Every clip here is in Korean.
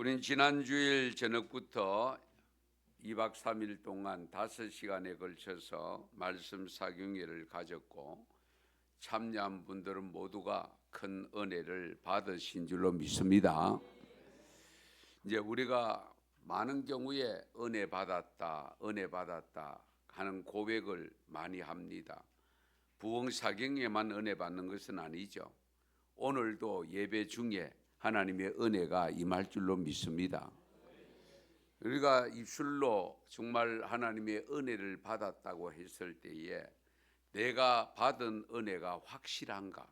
우린 지난주일 저녁부터 2박 3일 동안 5시간에 걸쳐서 말씀 사경회를 가졌고 참여한 분들은 모두가 큰 은혜를 받으신 줄로 믿습니다. 이제 우리가 많은 경우에 은혜 받았다 하는 고백을 많이 합니다. 부흥 사경회만 은혜 받는 것은 아니죠. 오늘도 예배 중에 하나님의 은혜가 임할 줄로 믿습니다. 우리가 입술로 정말 하나님의 은혜를 받았다고 했을 때에 내가 받은 은혜가 확실한가?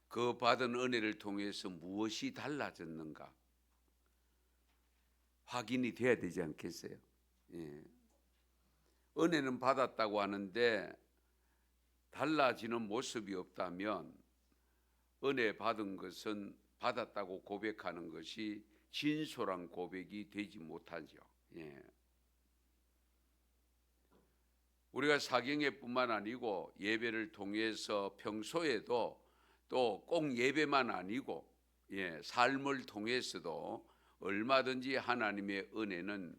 그 받은 은혜를 통해서 무엇이 달라졌는가? 확인이 돼야 되지 않겠어요? 예. 은혜는 받았다고 하는데 달라지는 모습이 없다면 은혜 받은 것은 받았다고 고백하는 것이 진솔한 고백이 되지 못하죠. 예. 우리가 사경회뿐만 아니고 예배를 통해서 평소에도 또 꼭 예배만 아니고 삶을 통해서도 얼마든지 하나님의 은혜는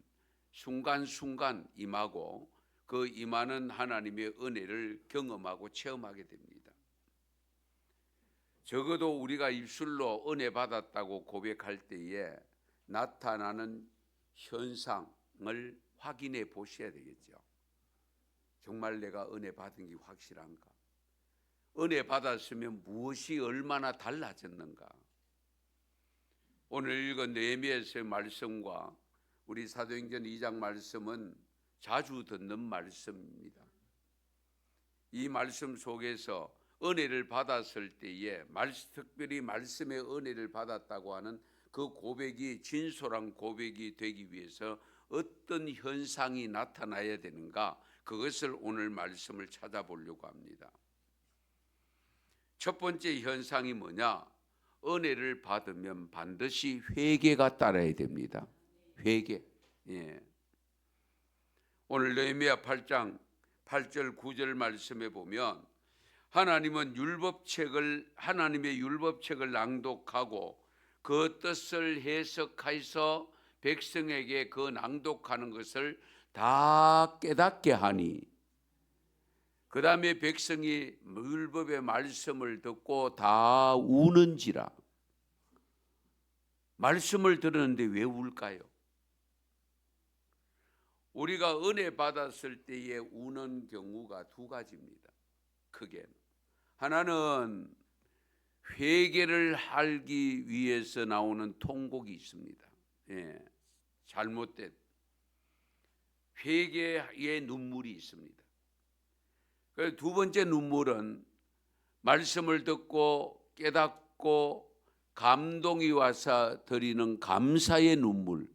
순간순간 임하고 그 임하는 하나님의 은혜를 경험하고 체험하게 됩니다. 적어도 우리가 입술로 은혜 받았다고 고백할 때에 나타나는 현상을 확인해 보셔야 되겠죠. 정말 내가 은혜 받은 게 확실한가? 은혜 받았으면 무엇이 얼마나 달라졌는가? 오늘 읽은 느헤미야서의 말씀과 우리 사도행전 2장 말씀은 자주 듣는 말씀입니다. 이 말씀 속에서 은혜를 받았을 때에 특별히 말씀의 은혜를 받았다고 하는 그 고백이 진솔한 고백이 되기 위해서 어떤 현상이 나타나야 되는가? 그것을 오늘 말씀을 찾아보려고 합니다. 첫 번째 현상이 뭐냐? 은혜를 받으면 반드시 회개가 따라야 됩니다. 회개. 오늘 느헤미야 8장 8절 9절 말씀에 보면 하나님의 율법책을 낭독하고 그 뜻을 해석해서 백성에게 그 낭독하는 것을 다 깨닫게 하니 그 다음에 백성이 율법의 말씀을 듣고 다 우는지라. 말씀을 들었는데 왜 울까요? 우리가 은혜 받았을 때에 우는 경우가 두 가지입니다. 크게 하나는 회개를 하기 위해서 나오는 통곡이 있습니다. 잘못된 회개의 눈물이 있습니다. 두 번째 눈물은 말씀을 듣고 깨닫고 감동이 와서 드리는 감사의 눈물,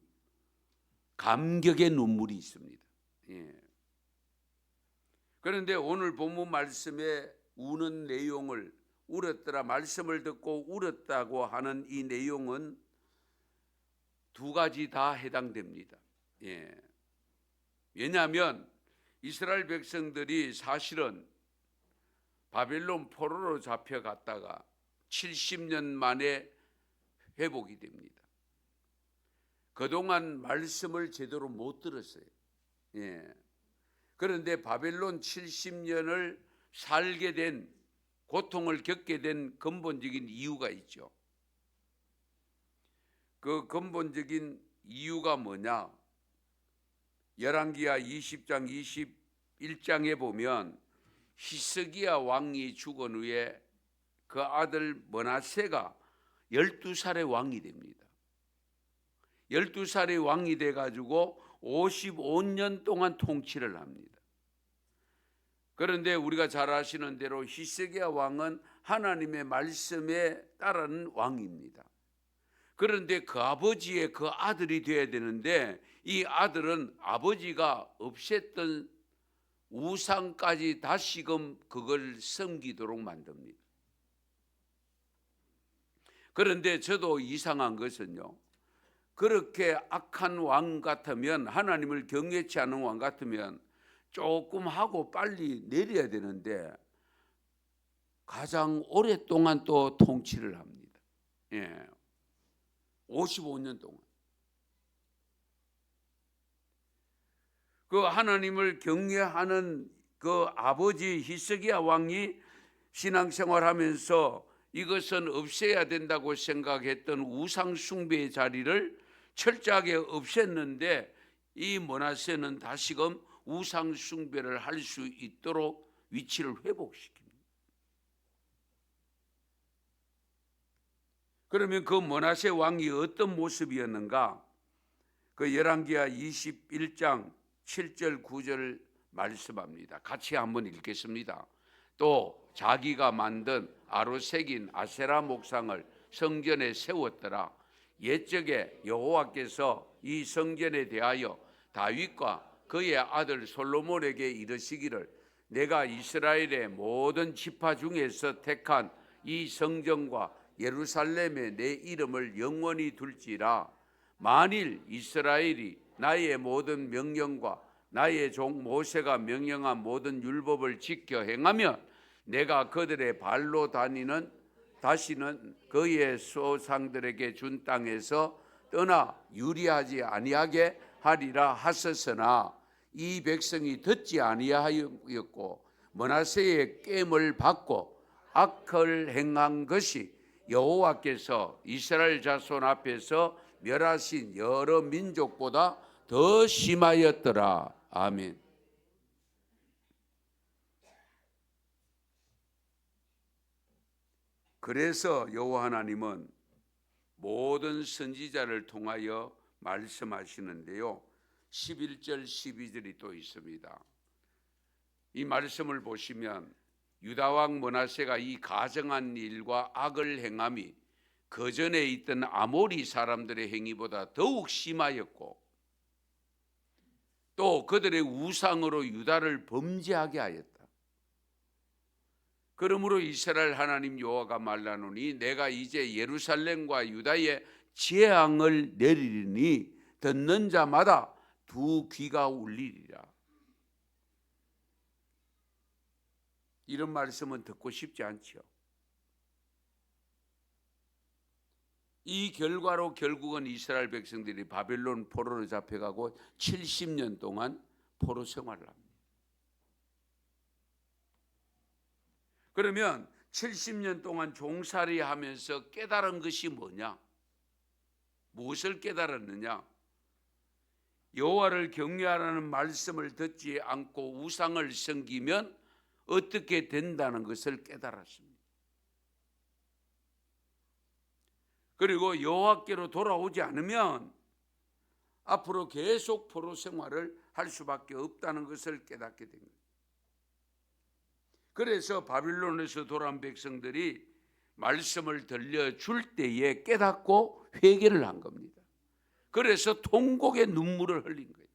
감격의 눈물이 있습니다. 그런데 오늘 본문 말씀에 우는 내용을 울었더라, 말씀을 듣고 울었다고 하는 이 내용은 두 가지 다 해당됩니다. 왜냐하면 이스라엘 백성들이 사실은 바벨론 포로로 잡혀갔다가 70년 만에 회복이 됩니다. 그동안 말씀을 제대로 못 들었어요. 그런데 바벨론 70년을 살게 된, 고통을 겪게 된 근본적인 이유가 있죠. 그 근본적인 이유가 뭐냐? 열왕기하 20장 21장에 보면 히스기야 왕이 죽은 후에 그 아들 므낫세가 12살의 왕이 됩니다. 12살의 왕이 돼가지고 55년 동안 통치를 합니다. 그런데 우리가 잘 아시는 대로 히스기야 왕은 하나님의 말씀에 따르는 왕입니다. 그런데 그 아버지의 그 아들이 되어야 되는데 이 아들은 아버지가 없앴던 우상까지 다시금 그걸 섬기도록 만듭니다. 그런데 저도 이상한 것은요, 그렇게 악한 왕 같으면, 하나님을 경외치 않은 왕 같으면 조금 하고 빨리 내려야 되는데 가장 오랫동안 또 통치를 합니다. 55년 동안. 그 하나님을 경외하는 그 아버지 히스기야 왕이 신앙생활하면서 이것은 없애야 된다고 생각했던 우상 숭배의 자리를 철저하게 없앴는데, 이 므낫세는 다시금 우상 숭배를 할 수 있도록 위치를 회복시킵니다. 그러면 그 므낫세 왕이 어떤 모습이었는가? 그 열왕기하 21장 7절 9절 말씀합니다. 같이 한번 읽겠습니다. 또 자기가 만든 아로 새긴 아세라 목상을 성전에 세웠더라. 옛적에 여호와께서 이 성전에 대하여 다윗과 그의 아들 솔로몬에게 이르시기를, 내가 이스라엘의 모든 지파 중에서 택한 이 성전과 예루살렘에 내 이름을 영원히 둘지라. 만일 이스라엘이 나의 모든 명령과 나의 종 모세가 명령한 모든 율법을 지켜 행하면 내가 그들의 발로 다시는 그의 조상들에게 준 땅에서 떠나 유리하지 아니하게 하리라 하셨으나 이 백성이 듣지 아니하였고 므낫세의 깸을 받고 악을 행한 것이 여호와께서 이스라엘 자손 앞에서 멸하신 여러 민족보다 더 심하였더라. 아멘. 그래서 여호와 하나님은 모든 선지자를 통하여 말씀하시는데요, 11절 12절이 또 있습니다. 이 말씀을 보시면 유다왕 므낫세가 이 가증한 일과 악을 행함이 그 전에 있던 아모리 사람들의 행위보다 더욱 심하였고, 또 그들의 우상으로 유다를 범죄하게 하였다. 그러므로 이스라엘 하나님 여호와가 말하노니 내가 이제 예루살렘과 유다에 재앙을 내리리니 듣는 자마다 두 귀가 울리리라. 이런 말씀은 듣고 싶지 않죠. 이 결과로 결국은 이스라엘 백성들이 바벨론 포로로 잡혀가고 70년 동안 포로 생활을 합니다. 그러면 70년 동안 종살이 하면서 깨달은 것이 뭐냐? 무엇을 깨달았느냐? 여호와를 경외하라는 말씀을 듣지 않고 우상을 섬기면 어떻게 된다는 것을 깨달았습니다. 그리고 여호와께로 돌아오지 않으면 앞으로 계속 포로 생활을 할 수밖에 없다는 것을 깨닫게 된 거예요. 그래서 바빌론에서 돌아온 백성들이 말씀을 들려줄 때에 깨닫고 회개를 한 겁니다. 그래서 통곡의 눈물을 흘린 거예요.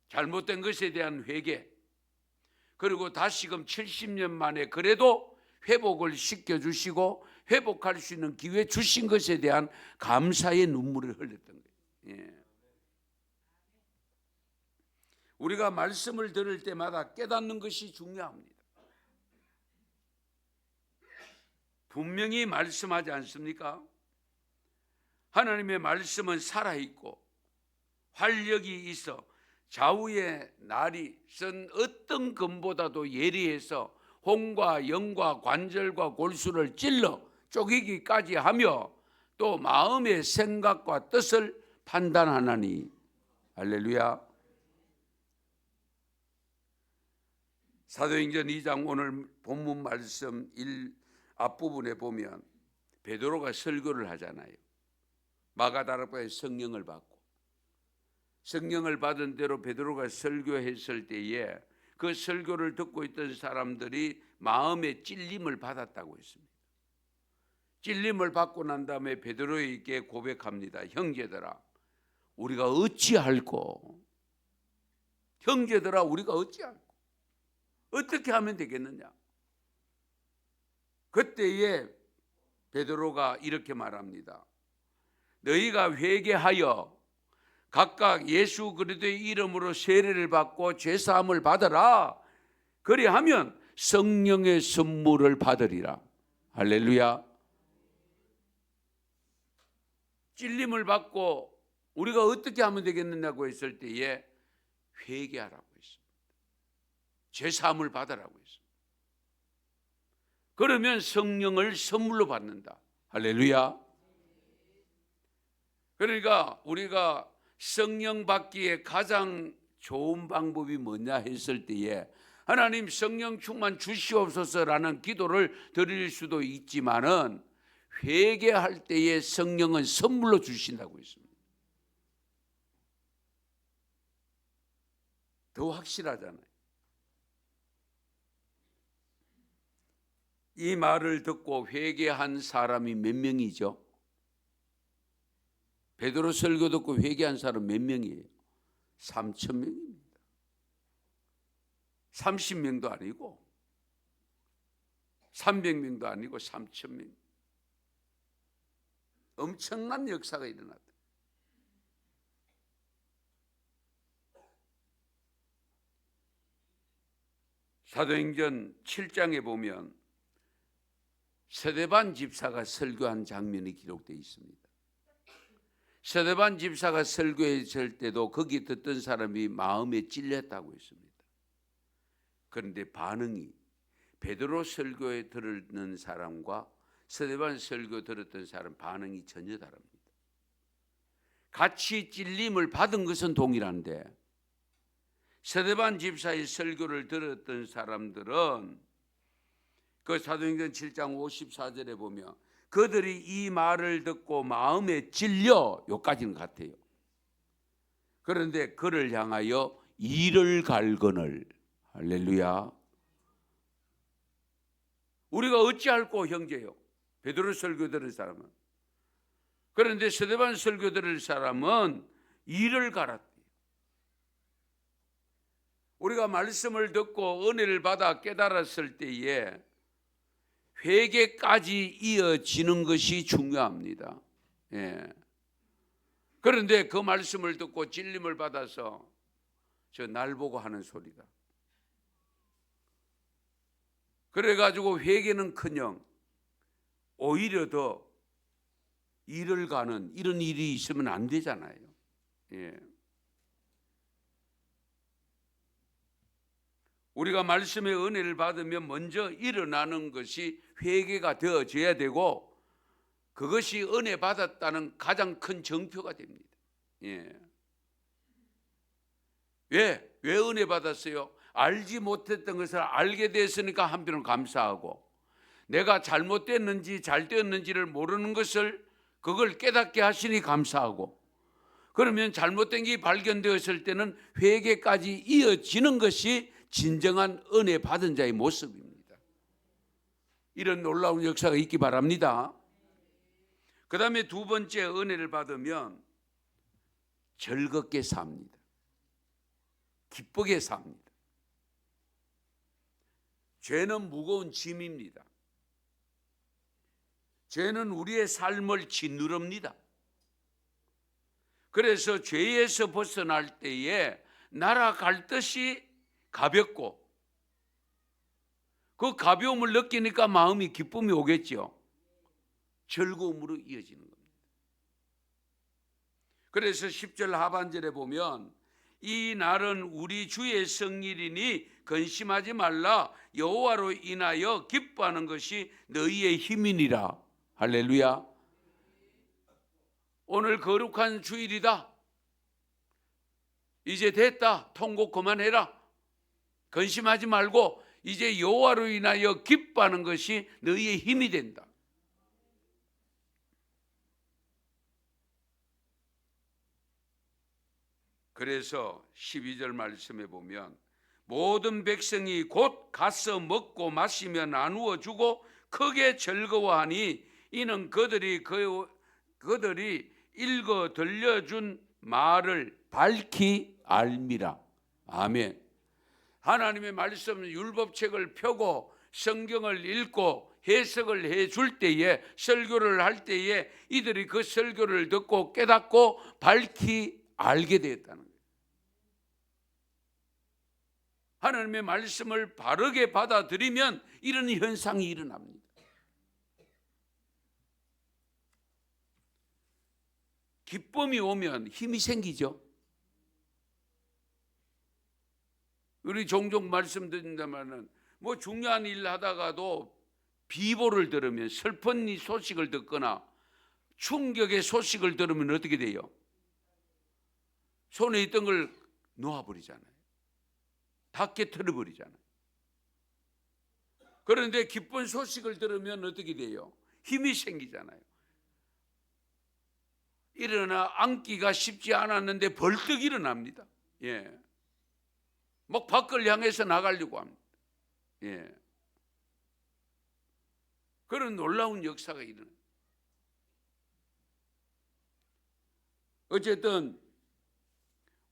잘못된 것에 대한 회개, 그리고 다시금 70년 만에 그래도 회복을 시켜주시고 회복할 수 있는 기회 주신 것에 대한 감사의 눈물을 흘렸던 거예요. 예. 우리가 말씀을 들을 때마다 깨닫는 것이 중요합니다. 분명히 말씀하지 않습니까? 하나님의 말씀은 살아있고 활력이 있어 좌우의 날이 쓴 어떤 검보다도 예리해서 혼과 영과 관절과 골수를 찔러 쪼개기까지 하며 또 마음의 생각과 뜻을 판단하나니. 할렐루야. 사도행전 2장 오늘 본문 말씀 앞부분에 보면 베드로가 설교를 하잖아요. 마가다락바에 성령을 받고, 성령을 받은 대로 베드로가 설교했을 때에 그 설교를 듣고 있던 사람들이 마음의 찔림을 받았다고 했습니다. 찔림을 받고 난 다음에 베드로에게 고백합니다. 형제들아, 우리가 어찌할꼬? 형제들아, 우리가 어찌할꼬? 어떻게 하면 되겠느냐? 그때에 베드로가 이렇게 말합니다. 너희가 회개하여 각각 예수 그리스도의 이름으로 세례를 받고 죄사함을 받으라. 그리하면 성령의 선물을 받으리라. 할렐루야. 찔림을 받고 우리가 어떻게 하면 되겠느냐고 했을 때에 회개하라고 했습니다. 죄사함을 받으라고 했습니다. 그러면 성령을 선물로 받는다. 할렐루야. 그러니까 우리가 성령 받기에 가장 좋은 방법이 뭐냐 했을 때에 하나님 성령 충만 주시옵소서라는 기도를 드릴 수도 있지만은 회개할 때에 성령은 선물로 주신다고 했습니다. 더 확실하잖아요. 이 말을 듣고 회개한 사람이 몇 명이죠? 베드로 설교 듣고 회개한 사람 몇 명이에요? 3,000명입니다. 30명도 아니고 300명도 아니고 3,000명. 엄청난 역사가 일어났다. 사도행전 7장에 보면 스데반 집사가 설교한 장면이 기록되어 있습니다. 스데반 집사가 설교했을 때도 거기 듣던 사람이 마음에 찔렸다고 했습니다. 그런데 반응이 베드로 설교에 들었는 사람과 스데반 설교 들었던 사람 반응이 전혀 다릅니다. 같이 찔림을 받은 것은 동일한데 스데반 집사의 설교를 들었던 사람들은 그 사도행전 7장 54절에 보면 그들이 이 말을 듣고 마음에 찔려 요까지는 같아요. 그런데 그를 향하여 이를 갈거늘. 할렐루야. 우리가 어찌할꼬 형제요? 베드로 설교 들은 사람은. 그런데 스데반 설교 들을 사람은 이를 갈았대요. 우리가 말씀을 듣고 은혜를 받아 깨달았을 때에 회개까지 이어지는 것이 중요합니다. 예. 그런데 그 말씀을 듣고 찔림을 받아서 저 날 보고 하는 소리다. 그래가지고 회개는커녕 오히려 더 일을 가는 이런 일이 있으면 안 되잖아요. 예. 우리가 말씀의 은혜를 받으면 먼저 일어나는 것이 회개가 되어져야 되고 그것이 은혜 받았다는 가장 큰 정표가 됩니다. 예. 왜 은혜 받았어요? 알지 못했던 것을 알게 됐으니까 한편으로 감사하고 내가 잘못됐는지 잘되었는지를 모르는 것을 그걸 깨닫게 하시니 감사하고 그러면 잘못된 게 발견되었을 때는 회개까지 이어지는 것이 진정한 은혜 받은 자의 모습입니다. 이런 놀라운 역사가 있기 바랍니다. 그 다음에 두 번째 은혜를 받으면 즐겁게 삽니다. 기쁘게 삽니다. 죄는 무거운 짐입니다. 죄는 우리의 삶을 짓누릅니다. 그래서 죄에서 벗어날 때에 날아갈 듯이 가볍고 그 가벼움을 느끼니까 마음이 기쁨이 오겠죠. 즐거움으로 이어지는 겁니다. 그래서 10절 하반절에 보면 이 날은 우리 주의 성일이니 근심하지 말라 여호와로 인하여 기뻐하는 것이 너희의 힘이니라. 할렐루야. 오늘 거룩한 주일이다. 이제 됐다. 통곡 그만해라. 근심하지 말고 이제 여호와로 인하여 기뻐하는 것이 너희의 힘이 된다. 그래서 12절 말씀에 보면 모든 백성이 곧 가서 먹고 마시며 나누어 주고 크게 즐거워하니 이는 그들이 읽어 들려준 말을 밝히 알미라. 아멘. 하나님의 말씀 율법책을 펴고 성경을 읽고 해석을 해줄 때에 설교를 할 때에 이들이 그 설교를 듣고 깨닫고 밝히 알게 되었다는 거예요. 하나님의 말씀을 바르게 받아들이면 이런 현상이 일어납니다. 기쁨이 오면 힘이 생기죠. 우리 종종 말씀드린다면은 뭐 중요한 일 하다가도 비보를 들으면, 슬픈 이 소식을 듣거나 충격의 소식을 들으면 어떻게 돼요? 손에 있던 걸 놓아버리잖아요. 다 깨트려버리잖아요. 그런데 기쁜 소식을 들으면 어떻게 돼요? 힘이 생기잖아요. 일어나 앉기가 쉽지 않았는데 벌떡 일어납니다. 예. 막 밖을 향해서 나가려고 합니다. 예. 그런 놀라운 역사가 일어나요. 어쨌든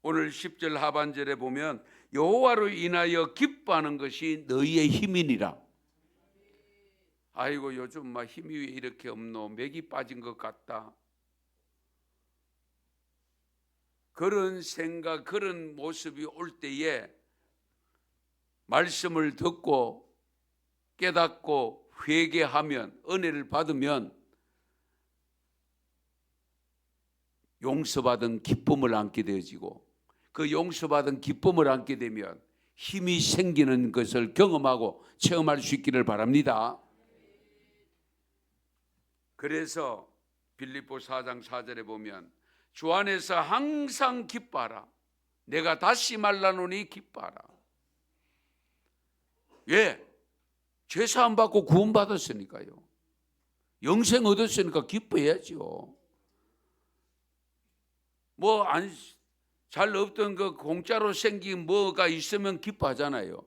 오늘 10절 하반절에 보면 여호와로 인하여 기뻐하는 것이 너희의 힘이니라. 아이고 요즘 막 힘이 왜 이렇게 없노? 맥이 빠진 것 같다. 그런 생각, 그런 모습이 올 때에 말씀을 듣고 깨닫고 회개하면, 은혜를 받으면 용서받은 기쁨을 안게 되어지고, 그 용서받은 기쁨을 안게 되면 힘이 생기는 것을 경험하고 체험할 수 있기를 바랍니다. 그래서 빌립보 4장 4절에 보면 주 안에서 항상 기뻐하라. 내가 다시 말라노니 기뻐하라. 예, 죄사함 받고 구원 받았으니까요. 영생 얻었으니까 기뻐해야죠. 뭐 잘 없던 그 공짜로 생긴 뭐가 있으면 기뻐하잖아요.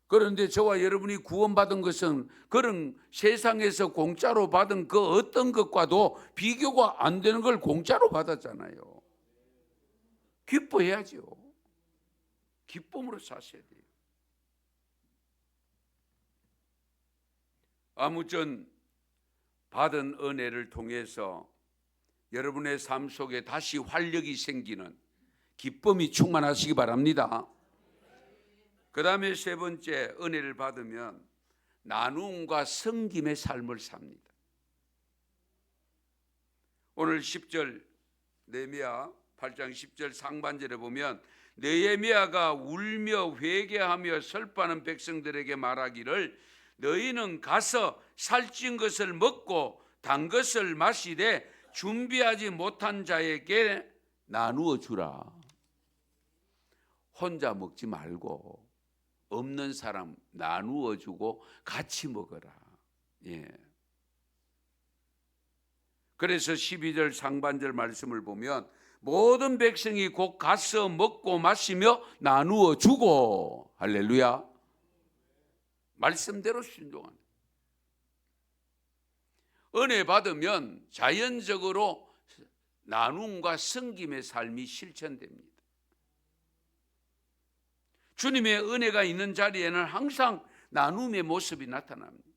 그런데 저와 여러분이 구원받은 것은 그런 세상에서 공짜로 받은 그 어떤 것과도 비교가 안 되는 걸 공짜로 받았잖아요. 기뻐해야죠. 기쁨으로 사셔야 돼요. 아무튼 받은 은혜를 통해서 여러분의 삶 속에 다시 활력이 생기는 기쁨이 충만하시기 바랍니다. 그 다음에 세 번째, 은혜를 받으면 나눔과 섬김의 삶을 삽니다. 오늘 10절 느헤미야 8장 10절 상반절에 보면 느헤미야가 울며 회개하며 슬퍼하는 백성들에게 말하기를 너희는 가서 살찐 것을 먹고 단 것을 마시되 준비하지 못한 자에게 나누어 주라. 혼자 먹지 말고 없는 사람 나누어 주고 같이 먹어라. 예. 그래서 12절 상반절 말씀을 보면 모든 백성이 곧 가서 먹고 마시며 나누어 주고, 할렐루야. 말씀대로 순종하는. 은혜 받으면 자연적으로 나눔과 섬김의 삶이 실천됩니다. 주님의 은혜가 있는 자리에는 항상 나눔의 모습이 나타납니다.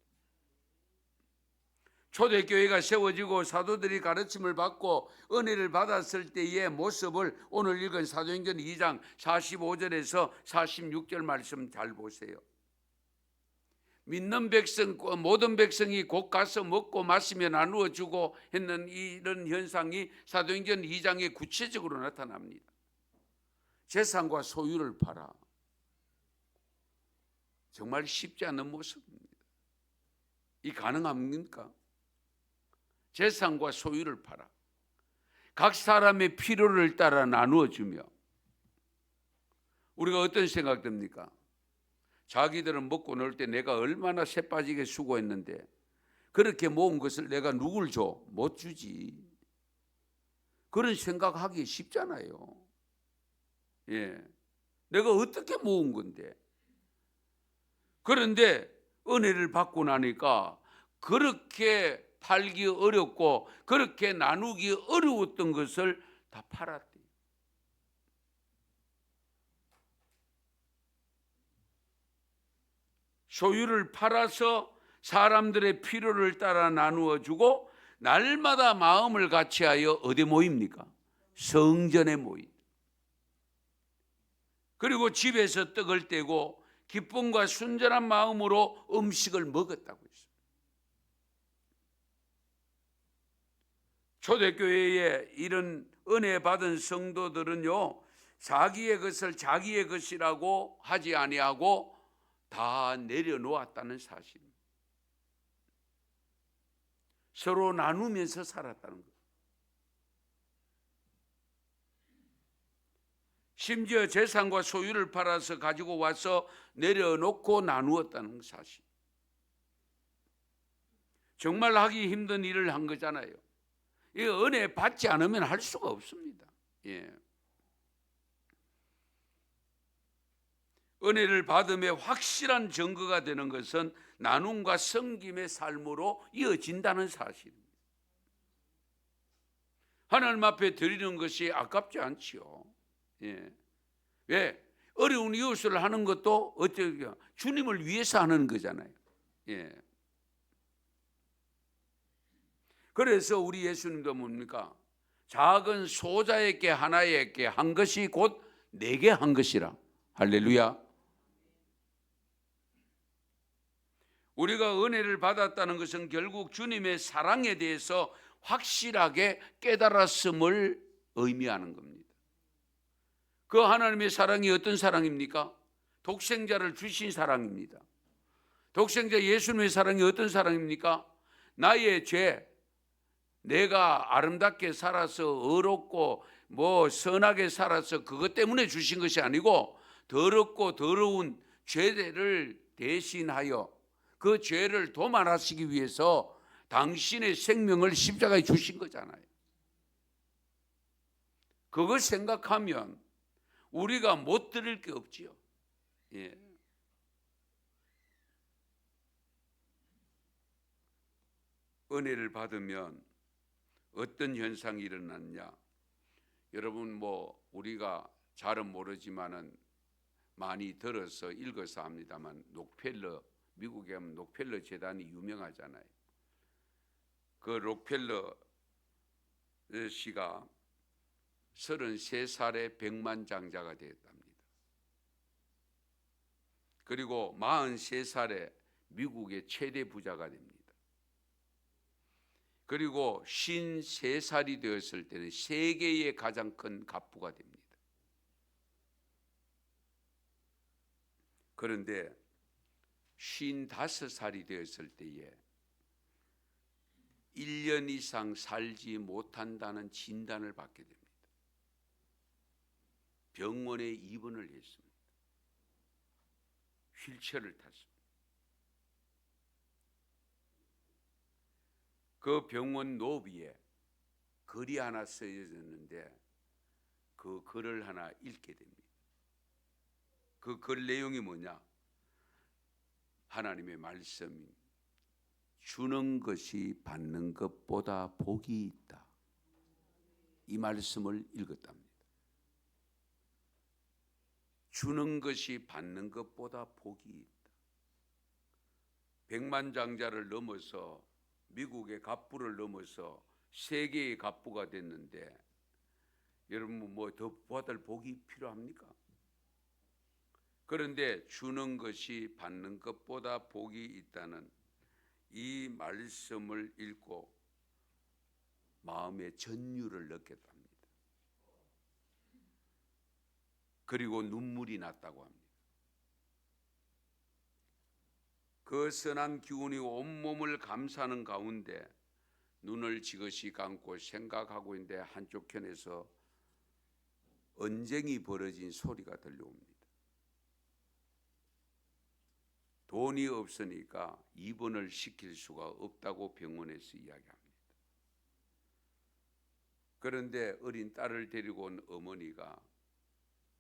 초대교회가 세워지고 사도들이 가르침을 받고 은혜를 받았을 때의 모습을 오늘 읽은 사도행전 2장 45절에서 46절 말씀 잘 보세요. 믿는 백성, 모든 백성이 곧 가서 먹고 마시며 나누어 주고 했는 이런 현상이 사도행전 2장에 구체적으로 나타납니다. 재산과 소유를 팔아. 정말 쉽지 않은 모습입니다. 이 가능합니까? 재산과 소유를 팔아 각 사람의 필요를 따라 나누어 주며, 우리가 어떤 생각 듭니까? 자기들은 먹고 놀 때 내가 얼마나 새빠지게 수고했는데 그렇게 모은 것을 내가 누굴 줘? 못 주지. 그런 생각하기 쉽잖아요. 예, 내가 어떻게 모은 건데. 그런데 은혜를 받고 나니까 그렇게 팔기 어렵고 그렇게 나누기 어려웠던 것을 다 팔았대요. 소유를 팔아서 사람들의 필요를 따라 나누어 주고, 날마다 마음을 같이하여 어디 모입니까? 성전에 모임. 그리고 집에서 떡을 떼고 기쁨과 순전한 마음으로 음식을 먹었다고 했어요. 초대교회에 이런 은혜 받은 성도들은요, 자기의 것을 자기의 것이라고 하지 아니하고 다 내려놓았다는 사실입니다. 서로 나누면서 살았다는 거예요. 심지어 재산과 소유를 팔아서 가지고 와서 내려놓고 나누었다는 사실. 정말 하기 힘든 일을 한 거잖아요. 이 은혜 받지 않으면 할 수가 없습니다. 예. 은혜를 받음에 확실한 증거가 되는 것은 나눔과 섬김의 삶으로 이어진다는 사실입니다. 하나님 앞에 드리는 것이 아깝지 않지요. 예. 왜? 어려운 이웃을 하는 것도 어떻게 주님을 위해서 하는 거잖아요. 예. 그래서 우리 예수님도 뭡니까? 작은 소자에게 하나에게 한 것이 곧 내게 한 것이라. 할렐루야. 우리가 은혜를 받았다는 것은 결국 주님의 사랑에 대해서 확실하게 깨달았음을 의미하는 겁니다. 그 하나님의 사랑이 어떤 사랑입니까? 독생자를 주신 사랑입니다. 독생자 예수님의 사랑이 어떤 사랑입니까? 나의 죄, 내가 아름답게 살아서 의롭고 선하게 살아서 그것 때문에 주신 것이 아니고 더럽고 더러운 죄를 대신하여 그 죄를 도말하시기 위해서 당신의 생명을 십자가에 주신 거잖아요. 그걸 생각하면 우리가 못 드릴 게 없지요. 예. 은혜를 받으면 어떤 현상이 일어났냐? 여러분 우리가 잘은 모르지만은 많이 들어서 읽어서 합니다만 미국에 하면 록펠러 재단이 유명하잖아요. 그 록펠러 씨가 33살에 백만장자가 되었답니다. 그리고 43살에 미국의 최대 부자가 됩니다. 그리고 53살이 되었을 때는 세계의 가장 큰 갑부가 됩니다. 그런데 55살이 되었을 때에 1년 이상 살지 못한다는 진단을 받게 됩니다. 병원에 입원을 했습니다. 휠체어를 탔습니다. 그 병원 로비에 글이 하나 쓰여졌는데 그 글을 하나 읽게 됩니다. 그 글 내용이 뭐냐? 하나님의 말씀, 주는 것이 받는 것보다 복이 있다. 이 말씀을 읽었답니다. 주는 것이 받는 것보다 복이 있다. 백만장자를 넘어서 미국의 갑부를 넘어서 세계의 갑부가 됐는데 여러분 더 받을 복이 필요합니까? 그런데 주는 것이 받는 것보다 복이 있다는 이 말씀을 읽고 마음의 전율을 느꼈답니다. 그리고 눈물이 났다고 합니다. 그 선한 기운이 온몸을 감싸는 가운데 눈을 지그시 감고 생각하고 있는데 한쪽 편에서 언쟁이 벌어진 소리가 들려옵니다. 돈이 없으니까 입원을 시킬 수가 없다고 병원에서 이야기합니다. 그런데 어린 딸을 데리고 온 어머니가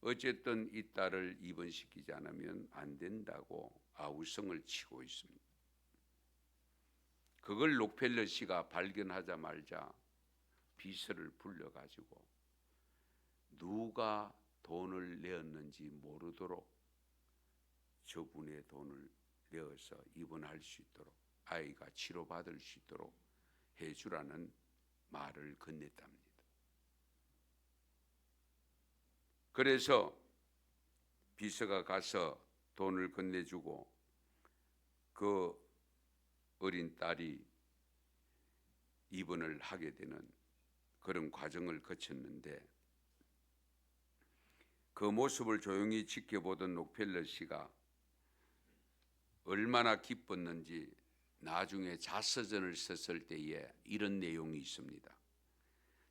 어쨌든 이 딸을 입원시키지 않으면 안 된다고 아우성을 치고 있습니다. 그걸 록펠러 씨가 발견하자마자 비서를 불러가지고 누가 돈을 내었는지 모르도록 저분의 돈을 내어서 입원할 수 있도록 아이가 치료받을 수 있도록 해주라는 말을 건넸답니다. 그래서 비서가 가서 돈을 건네주고 그 어린 딸이 입원을 하게 되는 그런 과정을 거쳤는데 그 모습을 조용히 지켜보던 록펠러 씨가 얼마나 기뻤는지 나중에 자서전을 썼을 때에 이런 내용이 있습니다.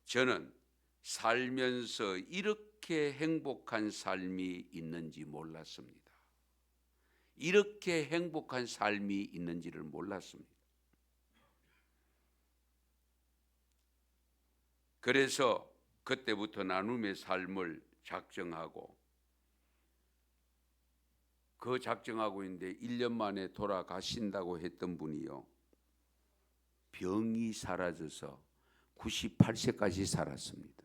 저는 살면서 이렇게 행복한 삶이 있는지 몰랐습니다. 이렇게 행복한 삶이 있는지를 몰랐습니다. 그래서 그때부터 나눔의 삶을 작정하고 그 작정하고 있는데 1년 만에 돌아가신다고 했던 분이요, 병이 사라져서 98세까지 살았습니다.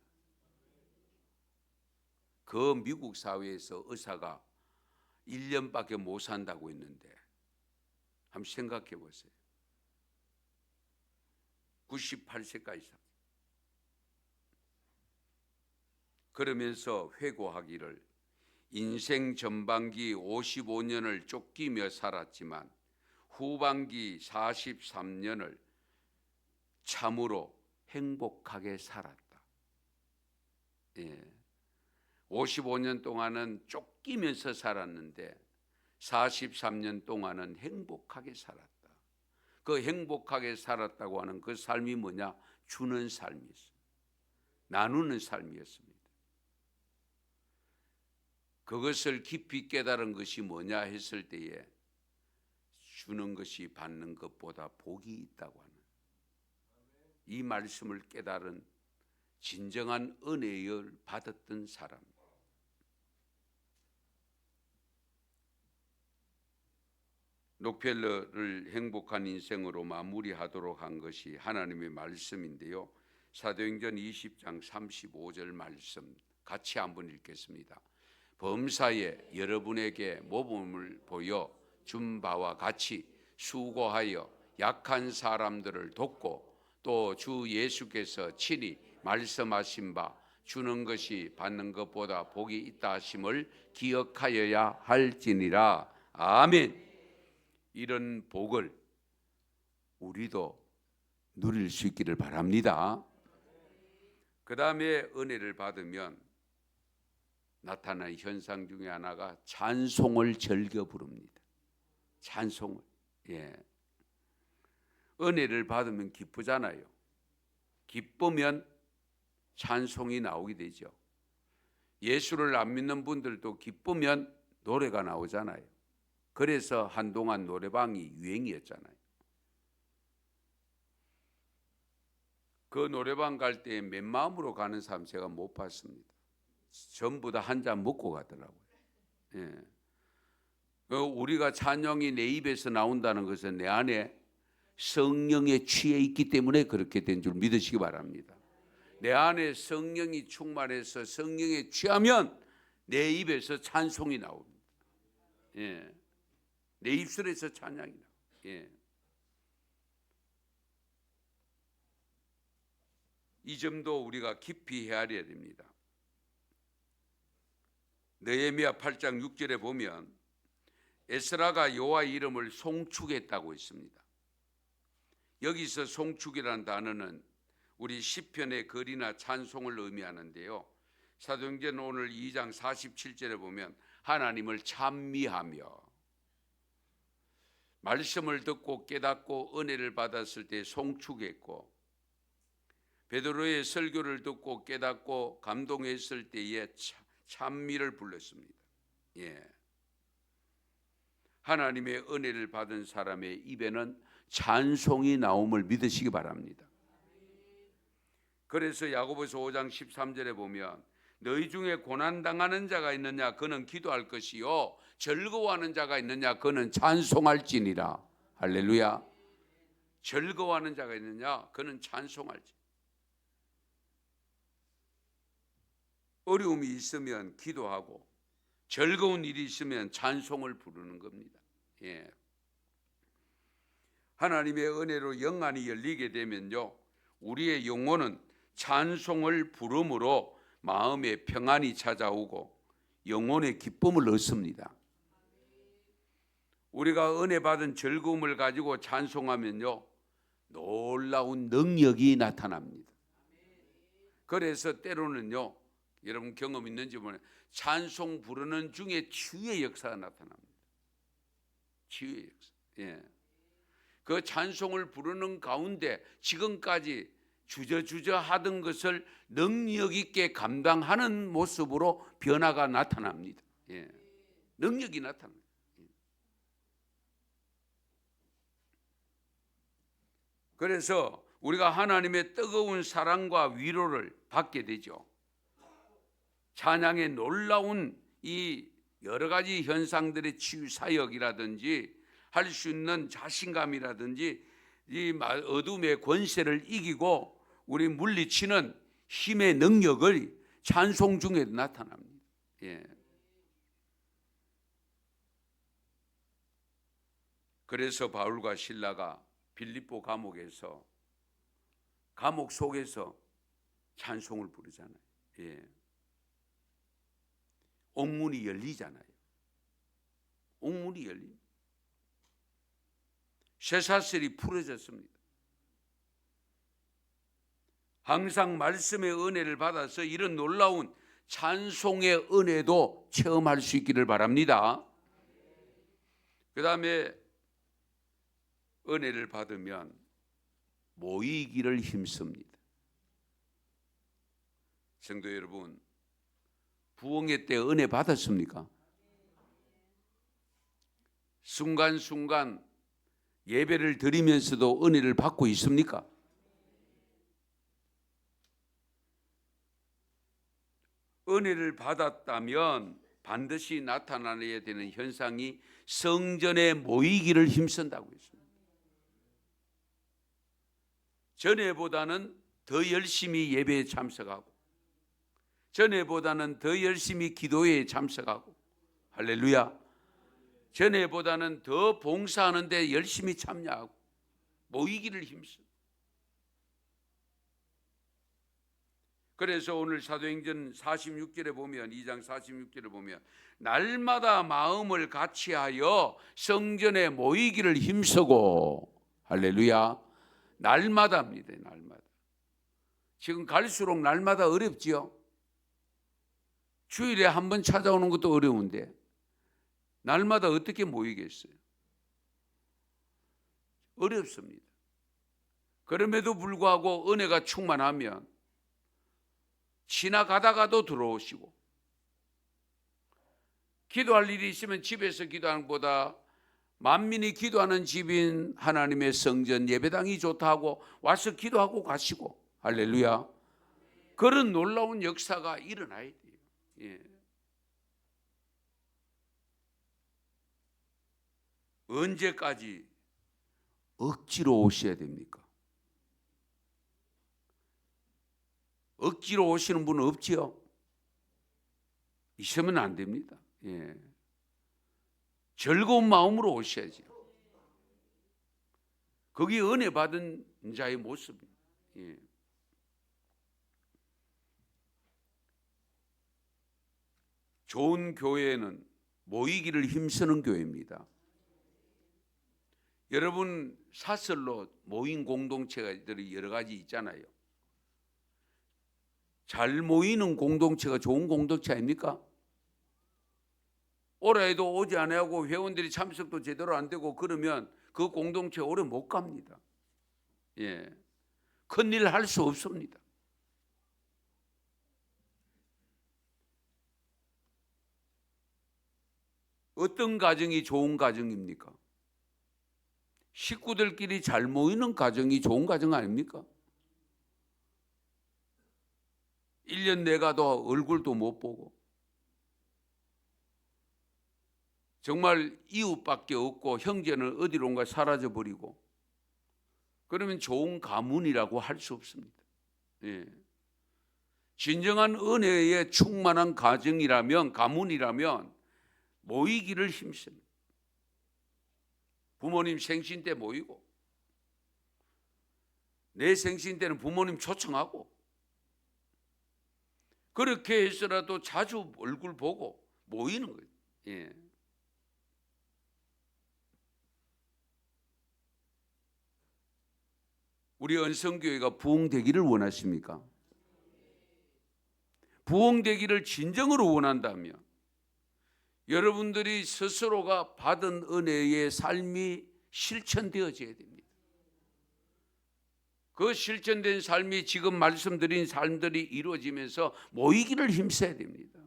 그 미국 사회에서 의사가 1년밖에 못 산다고 했는데 한번 생각해 보세요. 98세까지 살. 그러면서 회고하기를 인생 전반기 55년을 쫓기며 살았지만 후반기 43년을 참으로 행복하게 살았다. 55년 동안은 쫓기면서 살았는데 43년 동안은 행복하게 살았다. 그 행복하게 살았다고 하는 그 삶이 뭐냐? 주는 삶이었어요. 나누는 삶이었습니다. 그것을 깊이 깨달은 것이 뭐냐 했을 때에 주는 것이 받는 것보다 복이 있다고 하는 이 말씀을 깨달은 진정한 은혜를 받았던 사람. 록펠러를 행복한 인생으로 마무리하도록 한 것이 하나님의 말씀인데요. 사도행전 20장 35절 말씀 같이 한번 읽겠습니다. 범사에 여러분에게 모범을 보여 준 바와 같이 수고하여 약한 사람들을 돕고 또 주 예수께서 친히 말씀하신 바 주는 것이 받는 것보다 복이 있다 하심을 기억하여야 할지니라. 아멘. 이런 복을 우리도 누릴 수 있기를 바랍니다. 그 다음에 은혜를 받으면 나타나는 현상 중에 하나가 찬송을 즐겨 부릅니다. 찬송을. 은혜를 받으면 기쁘잖아요. 기쁘면 찬송이 나오게 되죠. 예수를 안 믿는 분들도 기쁘면 노래가 나오잖아요. 그래서 한동안 노래방이 유행이었잖아요. 그 노래방 갈 때 맨 마음으로 가는 사람 제가 못 봤습니다. 전부 다 한 잔 먹고 가더라고요. 우리가 찬양이 내 입에서 나온다는 것은 내 안에 성령에 취해 있기 때문에 그렇게 된 줄 믿으시기 바랍니다. 내 안에 성령이 충만해서 성령에 취하면 내 입에서 찬송이 나옵니다. 내 입술에서 찬양이 나옵니다. 이 점도 우리가 깊이 헤아려야 됩니다. 느헤미야 8장 6절에 보면 에스라가 여호와의 이름을 송축했다고 했습니다. 여기서 송축이라는 단어는 우리 시편의 글이나 찬송을 의미하는데요. 사도행전 오늘 2장 47절에 보면 하나님을 찬미하며 말씀을 듣고 깨닫고 은혜를 받았을 때 송축했고 베드로의 설교를 듣고 깨닫고 감동했을 때에 찬미를 불렀습니다. 하나님의 은혜를 받은 사람의 입에는 찬송이 나옴을 믿으시기 바랍니다. 그래서 야고보서 5장 13절에 보면 너희 중에 고난당하는 자가 있느냐 그는 기도할 것이요 즐거워하는 자가 있느냐 그는 찬송할지니라. 할렐루야. 즐거워하는 자가 있느냐 그는 찬송할지. 어려움이 있으면 기도하고 즐거운 일이 있으면 찬송을 부르는 겁니다. 하나님의 은혜로 영안이 열리게 되면요 우리의 영혼은 찬송을 부름으로 마음의 평안이 찾아오고 영혼의 기쁨을 얻습니다. 우리가 은혜 받은 즐거움을 가지고 찬송하면요 놀라운 능력이 나타납니다. 그래서 때로는요, 여러분 경험 있는지 모르겠는데 찬송 부르는 중에 치유의 역사가 나타납니다. 치유의 역사. 예. 그 찬송을 부르는 가운데 지금까지 주저주저 하던 것을 능력 있게 감당하는 모습으로 변화가 나타납니다. 예. 능력이 나타납니다. 그래서 우리가 하나님의 뜨거운 사랑과 위로를 받게 되죠. 찬양의 놀라운 이 여러 가지 현상들의 치유 사역이라든지 할 수 있는 자신감이라든지 이 어둠의 권세를 이기고 우리 물리치는 힘의 능력을 찬송 중에 나타납니다. 예. 그래서 바울과 실라가 빌립보 감옥에서 감옥 속에서 찬송을 부르잖아요. 예. 옥문이 열리잖아요. 옥문이 열립니다. 쇠사슬이 풀어졌습니다. 항상 말씀의 은혜를 받아서 이런 놀라운 찬송의 은혜도 체험할 수 있기를 바랍니다. 그 다음에 은혜를 받으면 모이기를 힘씁니다. 성도 여러분, 부흥회 때 은혜 받았습니까? 순간순간 예배를 드리면서도 은혜를 받고 있습니까? 은혜를 받았다면 반드시 나타나야 되는 현상이 성전에 모이기를 힘쓴다고 했습니다. 전에보다는 더 열심히 예배에 참석하고 전에보다는 더 열심히 기도에 참석하고 할렐루야. 전에보다는 더 봉사하는 데 열심히 참여하고 모이기를 힘써. 그래서 오늘 사도행전 46절에 보면 2장 46절에 보면 날마다 마음을 같이하여 성전에 모이기를 힘쓰고 할렐루야. 날마다입니다. 날마다. 지금 갈수록 날마다 어렵지요. 주일에 한 번 찾아오는 것도 어려운데 날마다 어떻게 모이겠어요? 어렵습니다. 그럼에도 불구하고 은혜가 충만하면 지나가다가도 들어오시고 기도할 일이 있으면 집에서 기도하는 것보다 만민이 기도하는 집인 하나님의 성전 예배당이 좋다고 와서 기도하고 가시고 할렐루야. 그런 놀라운 역사가 일어나야 돼요. 예. 언제까지 억지로 오셔야 됩니까? 억지로 오시는 분은 없지요? 있으면 안 됩니다. 예. 즐거운 마음으로 오셔야죠. 그게 은혜 받은 자의 모습입니다. 예. 좋은 교회는 모이기를 힘쓰는 교회입니다. 여러분 사설로 모인 공동체가 여러 가지 있잖아요. 잘 모이는 공동체가 좋은 공동체 아닙니까? 오라 해도 오지 않고 회원들이 참석도 제대로 안 되고 그러면 그 공동체 오래 못 갑니다. 예. 큰일 할 수 없습니다. 어떤 가정이 좋은 가정입니까? 식구들끼리 잘 모이는 가정이 좋은 가정 아닙니까? 1년 내가도 얼굴도 못 보고 정말 이웃밖에 없고 형제는 어디론가 사라져버리고 그러면 좋은 가문이라고 할 수 없습니다. 예. 진정한 은혜에 충만한 가정이라면 가문이라면 모이기를 힘씁니다. 부모님 생신 때 모이고 내 생신 때는 부모님 초청하고 그렇게 해서라도 자주 얼굴 보고 모이는 거예요. 예. 우리 은성교회가 부흥되기를 원하십니까? 부흥되기를 진정으로 원한다면 여러분들이 스스로가 받은 은혜의 삶이 실천되어져야 됩니다. 그 실천된 삶이 지금 말씀드린 삶들이 이루어지면서 모이기를 힘써야 됩니다.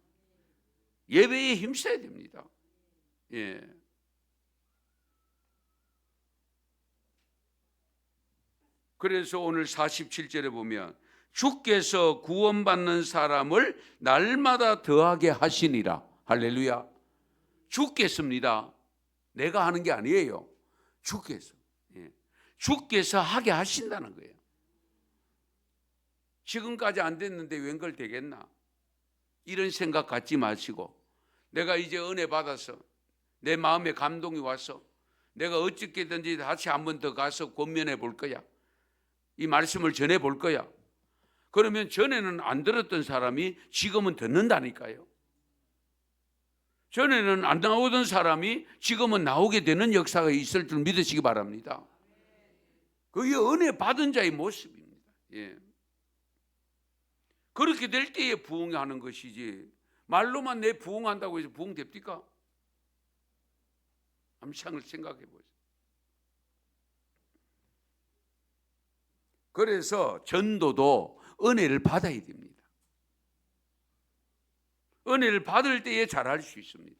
예배에 힘써야 됩니다. 예. 그래서 오늘 47절에 보면 주께서 구원받는 사람을 날마다 더하게 하시니라. 할렐루야. 주께서입니다. 내가 하는 게 아니에요. 주께서. 예. 주께서 하게 하신다는 거예요. 지금까지 안 됐는데 웬걸 되겠나? 이런 생각 갖지 마시고 내가 이제 은혜 받아서 내 마음에 감동이 와서 내가 어떻게든지 다시 한 번 더 가서 권면해 볼 거야. 이 말씀을 전해 볼 거야. 그러면 전에는 안 들었던 사람이 지금은 듣는다니까요. 전에는 안 나오던 사람이 지금은 나오게 되는 역사가 있을 줄 믿으시기 바랍니다. 그게 은혜 받은 자의 모습입니다. 예. 그렇게 될 때에 부흥하는 것이지 말로만 내 부흥한다고 해서 부흥됩니까? 한번 생각해 보세요. 그래서 전도도 은혜를 받아야 됩니다. 은혜를 받을 때에 잘할 수 있습니다.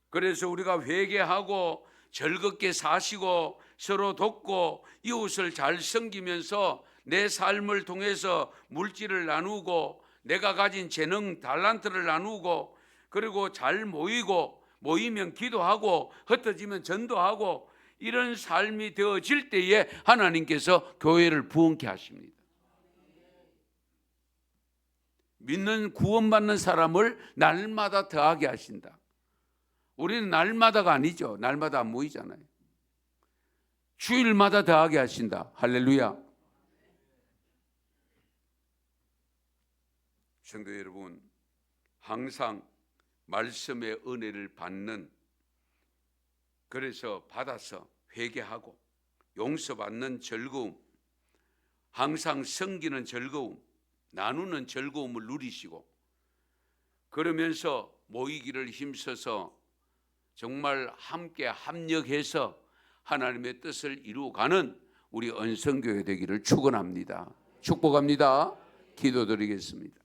그래서 우리가 회개하고 즐겁게 사시고 서로 돕고 이웃을 잘 섬기면서 내 삶을 통해서 물질을 나누고 내가 가진 재능, 달란트를 나누고 그리고 잘 모이고 모이면 기도하고 흩어지면 전도하고 이런 삶이 되어질 때에 하나님께서 교회를 부흥케 하십니다. 믿는 구원받는 사람을 날마다 더하게 하신다. 우리는 날마다가 아니죠. 날마다 안 모이잖아요. 주일마다 더하게 하신다. 할렐루야. 성도 여러분, 항상 말씀의 은혜를 받는, 그래서 받아서 회개하고 용서받는 즐거움, 항상 섬기는 즐거움, 나누는 즐거움을 누리시고 그러면서 모이기를 힘써서 정말 함께 합력해서 하나님의 뜻을 이루어가는 우리 언성교회 되기를 축원합니다. 축복합니다. 기도드리겠습니다.